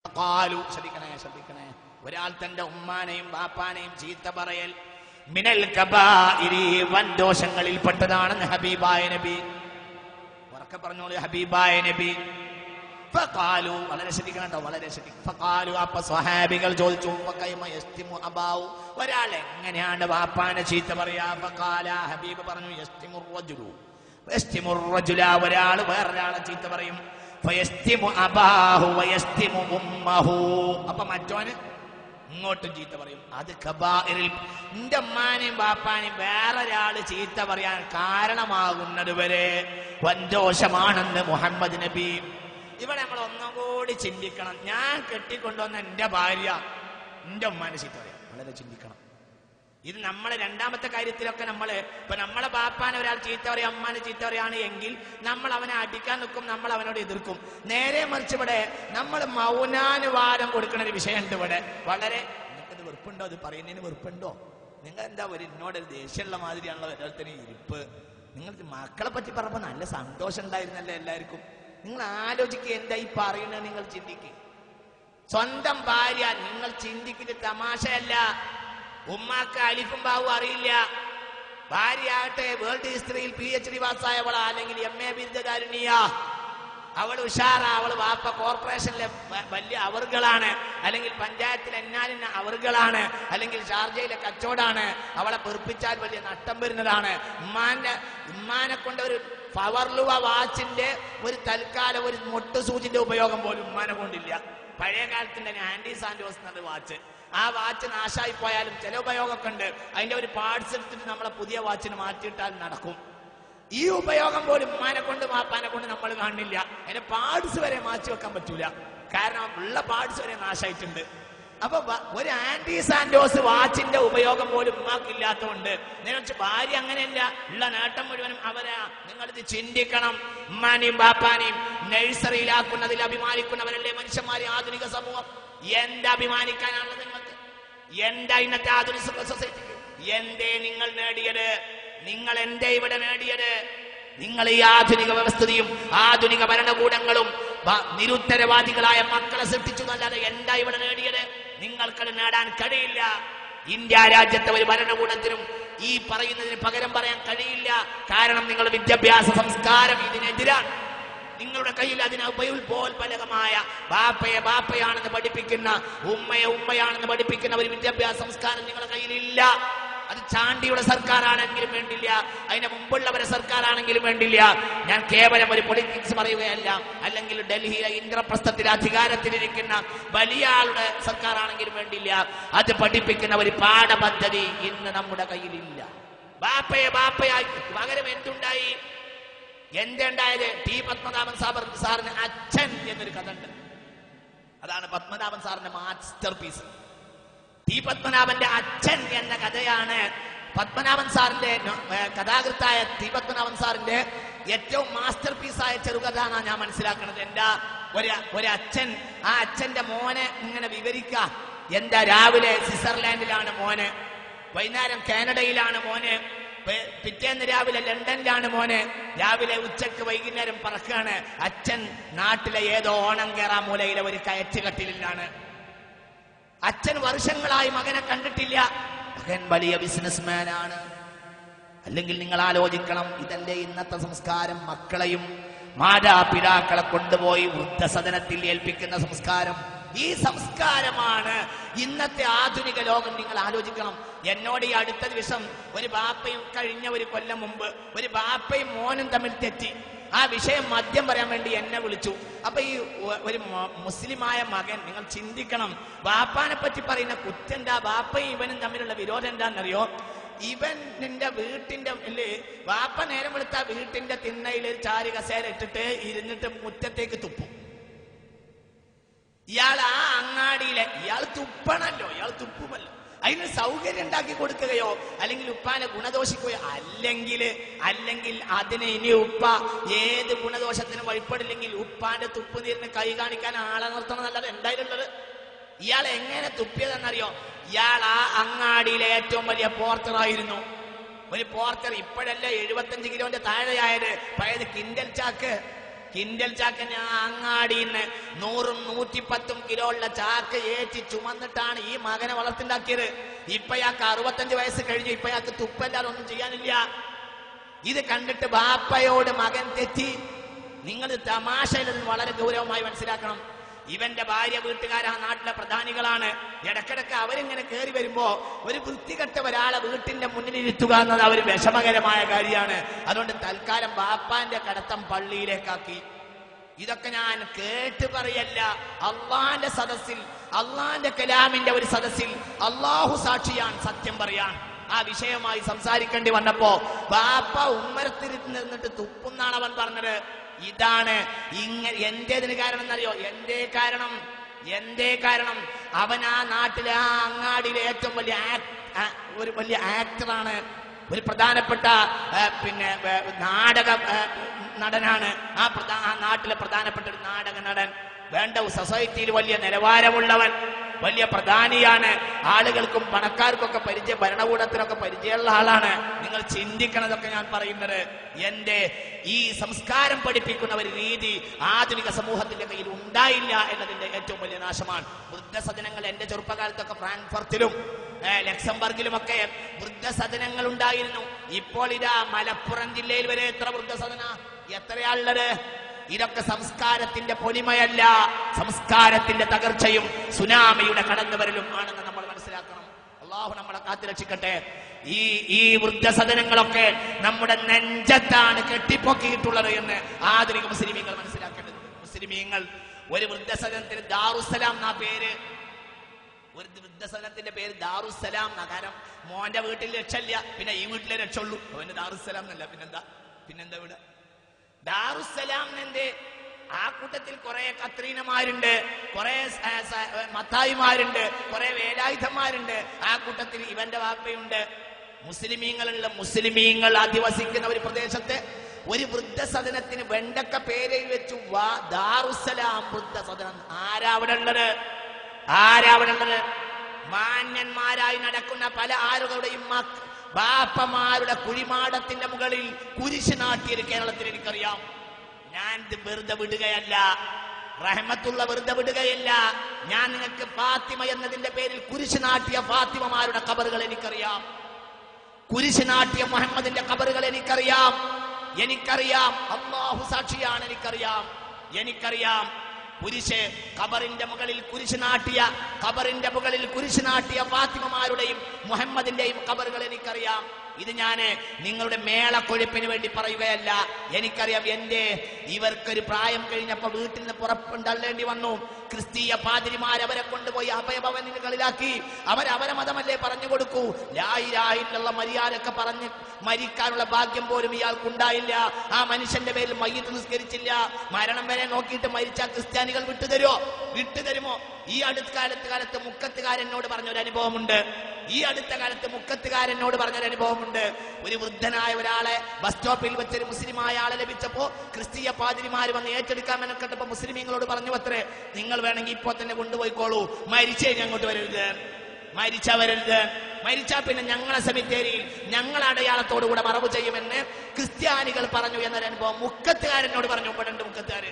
ശ്രദ്ധിക്കണേ, ഒരാൾ തന്റെ ഉമ്മാനെയും ബാപ്പാനെയും ചീത്ത പറയൽ മിനൽ കബായിരി വൻദോഷങ്ങളിൽ പെട്ടതാണെന്ന് ഹബീബായ നബി ഉറക്കെ പറഞ്ഞോളൂ. ഹബീബായ നബി ഫഖാലു, വളരെ ശ്രദ്ധിക്കണം കേട്ടോ, വളരെ ശ്രദ്ധിക്കണം. ഫഖാലു, അപ്പൊ സ്വഹാബികൾ ചോദിച്ചു, ഫകൈമ യസ്തിമു അബാഹു, ഒരാൾ എങ്ങനെയാണ് ബാപ്പാനെ ചീത്ത പറയാ? ഫഖാല, ഹബീബ് പറഞ്ഞു, യസ്തിമുർ റജുലു, യസ്തിമുർ റജുല, ഒരാൾ വേറൊരാളെ ചീത്ത പറയും. ഫയസ്തിമു അബാഹു വയസ്തിമു ഉമ്മഹു, അപ്പൊ മറ്റോന് ഇങ്ങോട്ടും ചീത്ത പറയും. അത് കബാഇറിൽ, എന്റെ ഉമ്മാനെയും ബാപ്പാനെയും വേറൊരാള് ചീത്ത പറയാൻ കാരണമാകുന്നത് വരെ വൻദോഷമാണെന്ന് മുഹമ്മദ് നബി. ഇവിടെ നമ്മൾ ഒന്നും കൂടി ചിന്തിക്കണം. ഞാൻ കെട്ടിക്കൊണ്ടുവന്ന എന്റെ ഭാര്യ എന്റെ ഉമ്മാനെ ചീത്ത പറയാം, വളരെ ചിന്തിക്കണം. ഇത് നമ്മളെ രണ്ടാമത്തെ കാര്യത്തിലൊക്കെ ഇപ്പൊ നമ്മളെ ബാപ്പാനെ ഒരാൾ ചീത്ത പറയാ, അമ്മാനെ ചീത്ത പറയാണ് എങ്കിൽ നമ്മൾ അവനെ അടിക്കാൻ നിൽക്കും, നമ്മൾ അവനോട് എതിർക്കും. നേരെ മറിച്ച് ഇവിടെ നമ്മൾ മൗനാനുവാദം കൊടുക്കുന്ന ഒരു വിഷയമുണ്ട് ഇവിടെ. വളരെ നിങ്ങൾക്കത് വെറുപ്പുണ്ടോ? അത് പറയുന്നതിന് വെറുപ്പുണ്ടോ? നിങ്ങൾ എന്താ എന്നോടൊരു ദേഷ്യമുള്ള മാതിരിയാണല്ലോ ഓരോരുത്തരും ഇരിപ്പ്. നിങ്ങൾക്ക് മക്കളെ പറ്റി പറഞ്ഞപ്പോ നല്ല സന്തോഷം ഉണ്ടായിരുന്നല്ലോ എല്ലാവർക്കും. നിങ്ങൾ ആലോചിക്കുക, എന്താ ഈ പറയുന്നത്? നിങ്ങൾ ചിന്തിക്കുക. സ്വന്തം ഭാര്യ, നിങ്ങൾ ചിന്തിക്കുന്ന തമാശയല്ല. ഉമ്മാക്ക് അലിഫും ബാവും അറിയില്ല. ഭാര്യയാകട്ടെ വേൾഡ് ഹിസ്റ്ററിയിൽ PhD പാസ്സായവളാ, അല്ലെങ്കിൽ MA ബിരുദകാരിണിയാ, അവൾ ഉഷാറാ, അവൾ വാപ്പ കോർപ്പറേഷനിലെ വലിയ അവർകളാണ്, അല്ലെങ്കിൽ പഞ്ചായത്തിലെ എന്നാലിന് അവർകളാണ്, അല്ലെങ്കിൽ ഷാർജയിലെ കച്ചവടാണ്, അവളെ പെറുപ്പിച്ചാൽ വലിയ നഷ്ടം വരുന്നതാണ്. ഉമ്മാനെ കൊണ്ട് ഒരു പവർലുവ വാച്ചിന്റെ ഒരു തൽക്കാലം ഒരു മൊട്ട് സൂചിന്റെ ഉപയോഗം പോലും ഉമ്മാനെ കൊണ്ടില്ല. പഴയ കാലത്തിന്റെ ആന്റി സാന്റോസ് എന്ന വാച്ച്, ആ വാച്ച് നാശായി പോയാലും ചില ഉപയോഗമൊക്കെ ഉണ്ട്. അതിന്റെ ഒരു പാർട്സ് എടുത്തിട്ട് നമ്മളെ പുതിയ വാച്ചിന് മാറ്റിയിട്ടാൽ നടക്കും. ഈ ഉപയോഗം പോലും ഉമ്മാനെ കൊണ്ട് വാപ്പാനെ കൊണ്ട് നമ്മൾ കാണില്ല. അതിന്റെ പാർട്സ് വരെ മാറ്റി വെക്കാൻ പറ്റൂല, കാരണം ഉള്ള പാർട്സ് വരെ നാശായിട്ടുണ്ട്. അപ്പൊ ഒരു ആന്റി സാന്റോസ് വാച്ചിന്റെ ഉപയോഗം പോലും ഉമ്മാക്കില്ലാത്തതുകൊണ്ട് നിങ്ങളെ ഭാര്യ അങ്ങനെയല്ല, ഉള്ള നേട്ടം മുഴുവനും അവരാ. നിങ്ങളിത് ചിന്തിക്കണം. ഉമ്മാനെയും ബാപ്പാനെയും നഴ്സറിയിലാക്കുന്നതിൽ അഭിമാനിക്കുന്നവരല്ലേ മനുഷ്യന്മാരെ ആധുനിക സമൂഹം. എന്താ അഭിമാനിക്കാനാണുള്ളത് നിങ്ങൾക്ക്? എന്താ ഇന്നത്തെ ആധുനിക സൊസൈറ്റിക്ക് എന്തേ നിങ്ങൾ നേടിയത്? നിങ്ങൾ എന്തേ ഇവിടെ നേടിയത്? നിങ്ങൾ ഈ ആധുനിക വ്യവസ്ഥയും ആധുനിക ഭരണകൂടങ്ങളും നിരുത്തരവാദികളായ മക്കളെ സൃഷ്ടിച്ചു എന്നല്ലാതെ എന്താ ഇവിടെ നേടിയത്? നിങ്ങൾക്കത് നേടാൻ കഴിയില്ല. ഇന്ത്യ രാജ്യത്തെ ഒരു ഭരണകൂടത്തിനും ഈ പറയുന്നതിന് പകരം പറയാൻ കഴിയില്ല. കാരണം നിങ്ങളുടെ വിദ്യാഭ്യാസ സംസ്കാരം ഇതിനെതിരാണ്. നിങ്ങളുടെ കയ്യിൽ അതിന് ഉപോത്ബലകമായ ബാപ്പയെ ബാപ്പയാണെന്ന് പഠിപ്പിക്കുന്ന, ഉമ്മയെ ഉമ്മയാണെന്ന് പഠിപ്പിക്കുന്ന ഒരു വിദ്യാഭ്യാസ സംസ്കാരം നിങ്ങളുടെ കയ്യിലില്ല. അത് ചാണ്ടിയുടെ സർക്കാരാണെങ്കിലും വേണ്ടില്ല, അതിന് മുമ്പുള്ളവരെ സർക്കാരാണെങ്കിലും വേണ്ടില്ല. ഞാൻ കേവലം ഒരു പൊളിറ്റിക്സ് പറയുകയല്ല, അല്ലെങ്കിൽ ഡൽഹിയിലെ ഇന്ദ്രപ്രസ്ഥത്തിൽ അധികാരത്തിലിരിക്കുന്ന വലിയ ആളുടെ സർക്കാരാണെങ്കിലും വേണ്ടില്ല. അത് പഠിപ്പിക്കുന്ന ഒരു പാഠപദ്ധതി ഇന്ന് നമ്മുടെ കയ്യിലില്ല. ബാപ്പയെ ബാപ്പയായി പകരം എന്തുണ്ടായി? എന്തുണ്ടായത്? ടി പത്മനാഭൻ സാറിന് അച്ഛൻ എന്നൊരു കഥ ഉണ്ട്. അതാണ് പത്മനാഭൻ സാറിന്റെ മാസ്റ്റർ പീസ്. ടി പത്മനാഭന്റെ അച്ഛൻ എന്ന കഥയാണ് പത്മനാഭൻ സാറിന്റെ കഥാകൃത്തായ ടി പത്മനാഭൻ സാറിന്റെ ഏറ്റവും മാസ്റ്റർ പീസായ ചെറുകഥ എന്നാണ് ഞാൻ മനസ്സിലാക്കുന്നത്. എന്താ ഒരച്ഛൻ, ആ അച്ഛന്റെ മോനെ ഇങ്ങനെ വിവരിക്ക. എന്താ, രാവിലെ സ്വിറ്റ്സർലാൻഡിലാണ് മോന്, വൈകുന്നേരം കാനഡയിലാണ് മോന്, പിറ്റേന്ന് രാവിലെ ലണ്ടനിലാണ് മോന്, രാവിലെ ഉച്ചക്ക് വൈകുന്നേരം പറക്കാണ്. അച്ഛൻ നാട്ടിലെ ഏതോ ഓണം കേറാ മൂലയിലെ ഒരു കയറ്റുകട്ടിലാണ്. അച്ഛൻ വർഷങ്ങളായി മകനെ കണ്ടിട്ടില്ല. മകൻ വലിയ ബിസിനസ്മാൻ ആണ്. അല്ലെങ്കിൽ നിങ്ങൾ ആലോചിക്കണം, ഇതല്ലേ ഇന്നത്തെ സംസ്കാരം? മക്കളെയും മാതാപിതാക്കളെ കൊണ്ടുപോയി വൃദ്ധസദനത്തിൽ ഏൽപ്പിക്കുന്ന സംസ്കാരം. ഈ സംസ്കാരമാണ് ഇന്നത്തെ ആധുനിക ലോകം. നിങ്ങൾ ആലോചിക്കണം. എന്നോട് ഈ അടുത്ത ദിവസം ഒരു ബാപ്പയും, കഴിഞ്ഞ ഒരു കൊല്ലം മുമ്പ് ഒരു ബാപ്പയും മോനും തമ്മിൽ തെറ്റി. ആ വിഷയം മദ്യം പറയാൻ വേണ്ടി എന്നെ വിളിച്ചു. അപ്പൊ ഈ ഒരു മുസ്ലിമായ മകൻ, നിങ്ങൾ ചിന്തിക്കണം, ബാപ്പാനെ പറ്റി പറയുന്ന കുറ്റെന്താ? ബാപ്പയും ഇവനും തമ്മിലുള്ള വിരോധം എന്താണെന്നറിയോ? ഇവൻ നിന്റെ വീട്ടിന്റെ ബാപ്പ നേരം വെളുത്ത വീട്ടിന്റെ തിണ്ണയിൽ ഒരു ചാരി കസേര ഇട്ടിട്ട് ഇരുന്നിട്ട് മുറ്റത്തേക്ക് തുപ്പും. ഇയാൾ ആ അങ്ങാടിയിലെ, ഇയാൾ തുപ്പണല്ലോ, ഇയാൾ തുപ്പുമല്ലോ, അതിന് സൗകര്യം ഉണ്ടാക്കി കൊടുക്കുകയോ അല്ലെങ്കിൽ ഉപ്പാനെ ഗുണദോഷിക്കുകയോ അല്ലെങ്കിൽ അതിന് ഇനി ഉപ്പ ഏത് ഗുണദോഷത്തിനും വഴിപ്പെടില്ലെങ്കിൽ ഉപ്പാന്റെ തുപ്പുനീരിന് കൈ കാണിക്കാൻ ആളെ നിർത്തണം എന്നല്ലാതെ എന്തായാലുള്ളത്. ഇയാൾ എങ്ങനെ തുപ്പിയതെന്നറിയോ? ഇയാൾ ആ അങ്ങാടിയിലെ ഏറ്റവും വലിയ പോർട്ടറായിരുന്നു. ഒരു പോർട്ടർ ഇപ്പോഴല്ല 75 കിലോന്റെ താഴെയായത്, പഴയത് കിൻഡൽ ചാക്ക്. കിൻഡൽ ചാക്ക് ഞാൻ അങ്ങാടിന്ന് 100 110 കിലോ ഉള്ള ചാക്ക് ഏറ്റി ചുമന്നിട്ടാണ് ഈ മകനെ വളർത്തിണ്ടാക്കിയത്. ഇപ്പയാൾക്ക് 65 വയസ്സ് കഴിഞ്ഞു. ഇപ്പയാൾക്ക് തുപ്പല്ലാതെ ഒന്നും ചെയ്യാനില്ല. ഇത് കണ്ടിട്ട് ബാപ്പയോട് മകൻ തെറ്റി. നിങ്ങൾ തമാശയിൽ വളരെ ഗൗരവമായി മനസ്സിലാക്കണം. ഇവന്റെ ഭാര്യ വീട്ടുകാരാ നാട്ടിലെ പ്രധാനികളാണ്. ഇടക്കിടക്ക് അവരിങ്ങനെ കയറി വരുമ്പോ ഒരു വൃത്തികെട്ട ഒരാളെ വീട്ടിന്റെ മുന്നിൽ ഇരുത്തുക എന്നത് അവർ വിഷമകരമായ കാര്യമാണ്. അതുകൊണ്ട് തൽക്കാലം ബാപ്പാന്റെ കടത്തം പള്ളിയിലേക്കാക്കി. ഇതൊക്കെ ഞാൻ കേട്ട് പറയല്ല. അള്ളാന്റെ സദസ്സിൽ, അള്ളാന്റെ കലാമിന്റെ ഒരു സദസ്സിൽ അള്ളാഹു സാക്ഷിയാണ്, സത്യം പറയാൻ ആ വിഷയമായി സംസാരിക്കേണ്ടി വന്നപ്പോ ബാപ്പ ഉമ്മരത്തിരുന്നിട്ട് തുപ്പുന്നാണ് അവൻ പറഞ്ഞത്. ഇതാണ് എന്റേതിന് കാരണം എന്നറിയോ? എന്തേ കാരണം അവൻ ആ നാട്ടിലെ ആ അങ്ങാടിയിലെ ഏറ്റവും വലിയ ആക്ടറാണ്, ഒരു പ്രധാനപ്പെട്ട നാടക നടനാണ്. ആ നാട്ടിലെ പ്രധാനപ്പെട്ട ഒരു നാടക നടൻ, വേണ്ട സൊസൈറ്റിയിൽ വലിയ നിലവാരമുള്ളവൻ, വലിയ പ്രധാനിയാണ്. ആളുകൾക്കും പണക്കാർക്കൊക്കെ പരിചയം, ഭരണകൂടത്തിനൊക്കെ പരിചയമുള്ള ആളാണ്. നിങ്ങൾ ചിന്തിക്കണതൊക്കെ ഞാൻ പറയുന്നത്. എന്റെ ഈ സംസ്കാരം പഠിപ്പിക്കുന്ന ഒരു രീതി ആധുനിക സമൂഹത്തിന്റെ കയ്യിൽ ഉണ്ടായില്ല എന്നതിന്റെ ഏറ്റവും വലിയ നാശമാണ്. വൃദ്ധസദനങ്ങൾ എന്റെ ചെറുപ്പകാലത്തൊക്കെ ഫ്രാങ്ക്ഫർട്ടിലും ലക്സംബർഗിലുമൊക്കെ വൃദ്ധസദനങ്ങൾ ഉണ്ടായിരുന്നു. ഇപ്പോൾ ഇതാ മലപ്പുറം ജില്ലയിൽ വരെ എത്ര വൃദ്ധസദന, എത്രയാളുള്ളത്? ഇതൊക്കെ സംസ്കാരത്തിന്റെ പൊലിമയല്ല, സംസ്കാരത്തിന്റെ തകർച്ചയും സുനാമിയുടെ കടന്നുവരലും ആണെന്ന് നമ്മൾ മനസ്സിലാക്കണം. അള്ളാഹു നമ്മളെ കാത്തുരക്ഷിക്കട്ടെ. ഈ വൃദ്ധസദനങ്ങളൊക്കെ നമ്മുടെ നെഞ്ചത്താണ് കെട്ടിപ്പൊക്കിയിട്ടുള്ളത് എന്ന് ആധുനിക മുസ്ലിമീങ്ങൾ മനസ്സിലാക്കേണ്ടത്. മുസ്ലിമീങ്ങൾ ഒരു വൃദ്ധസദനത്തിന് ദാറുസ്സലാം എന്നാ പേര്. ഒരു വൃദ്ധസദനത്തിന്റെ പേര് ദാറുസ്സലാം എന്നാ. കാരണം മോന്റെ വീട്ടിൽ രക്ഷയില്ല, പിന്നെ ഈ വീട്ടിലെ രക്ഷയുള്ളൂ. അവന് ദാറുസ്സലാം എന്നല്ല, പിന്നെന്താ ഇവിടെ ദാറുസ്സലാം? എന്റെ ആ കൂട്ടത്തിൽ കുറെ കത്രീനമാരുണ്ട്, കുറെ മത്തായിമാരുണ്ട്, കുറെ വേലായുധന്മാരുണ്ട്. ആ കൂട്ടത്തിൽ ഇവന്റെ വാപ്പയുണ്ട്. മുസ്ലിമീങ്ങൾ അധിവസിക്കുന്ന ഒരു പ്രദേശത്തെ ഒരു വൃദ്ധസദനത്തിന് വെണ്ടക്ക പേരിൽ വെച്ചു ദാറുസ്സലാം വൃദ്ധസദനം. ആരാ അവിടെ ഉള്ളത്? മാന്യന്മാരായി നടക്കുന്ന പല ആളുകളുടെയും ബാപ്പമാരുടെ കുഴിമാടത്തിന്റെ മുകളിൽ കുരിശ് നാട്ടിയത് കേരളത്തിൽ എനിക്കറിയാം. ഞാൻ വെറുതെ വിടുകയല്ല, റഹ്മത്തുള്ള വെറുതെ വിടുകയല്ല. ഞാൻ നിങ്ങൾക്ക് ഫാത്തിമ എന്നതിന്റെ പേരിൽ കുരിശ് നാട്ടിയ ഫാത്തിമമാരുടെ ഖബറുകൾ എനിക്കറിയാം. കുരിശ് നാട്ടിയ മുഹമ്മദിന്റെ ഖബറുകൾ എനിക്കറിയാം. അല്ലാഹു സാക്ഷിയാണ്, എനിക്കറിയാം. കുരിശ് ഖബറിന്റെ മുകളിൽ കുരിശ് നാട്ടിയ ഫാത്തിമമാരുടെയും മുഹമ്മദിന്റെയും ഖബറുകൾ എനിക്കറിയാം. ഇത് ഞാൻ നിങ്ങളുടെ മേളക്കൊഴുപ്പിന് വേണ്ടി പറയുകയല്ല. എനിക്കറിയാം. ഇവർക്കൊരു പ്രായം കഴിഞ്ഞപ്പോ വീട്ടിൽ നിന്ന് പുറത്തുതള്ളേണ്ടി വന്നു. ക്രിസ്തീയ പാതിരിമാർ അവരെ കൊണ്ടുപോയി അഭയഭവനുകളിലാക്കി. അവരെ മതമല്ലേ പറഞ്ഞു കൊടുക്കൂ. ലാ ഇലാഹ ഇല്ലല്ലാഹ് മര്യാദയൊക്കെ പറഞ്ഞ് മരിക്കാനുള്ള ഭാഗ്യം പോലും ഇയാൾക്കുണ്ടായില്ല. ആ മനുഷ്യന്റെ പേരിൽ മയ്യിത്ത് നിസ്കരിച്ചില്ല. മരണം വരെ നോക്കിയിട്ട് മരിച്ച ക്രിസ്ത്യാനികൾ വിട്ടുതരുമോ? ഈ അടുത്ത കാലത്ത് മുക്കത്തുകാരനോട് പറഞ്ഞൊരു അനുഭവമുണ്ട്. ഒരു വൃദ്ധനായ ഒരാളെ ബസ് സ്റ്റോപ്പിൽ വെച്ചൊരു മുസ്ലിമായ ആളെ ലഭിച്ചപ്പോ ക്രിസ്തീയ പാതിരിമാര് വന്ന് ഏറ്റെടുക്കാൻ മെനക്കെട്ടപ്പോ മുസ്ലിമീങ്ങളോട് പറഞ്ഞു അത്രേ, നിങ്ങൾ വേണമെങ്കിൽ ഇപ്പൊ തന്നെ കൊണ്ടുപോയിക്കോളൂ, മരിച്ചു കഴിഞ്ഞ് അങ്ങോട്ട് വരരുത്, മരിച്ചാ പിന്നെ ഞങ്ങളെ സെമിത്തേരിയിൽ ഞങ്ങൾ അടയാളത്തോടുകൂടെ മറവ് ചെയ്യുമെന്ന് ക്രിസ്ത്യാനികൾ പറഞ്ഞു എന്നൊരു അനുഭവം മുക്കത്തുകാരനോട് പറഞ്ഞു. 2 മുക്കത്തുകാര്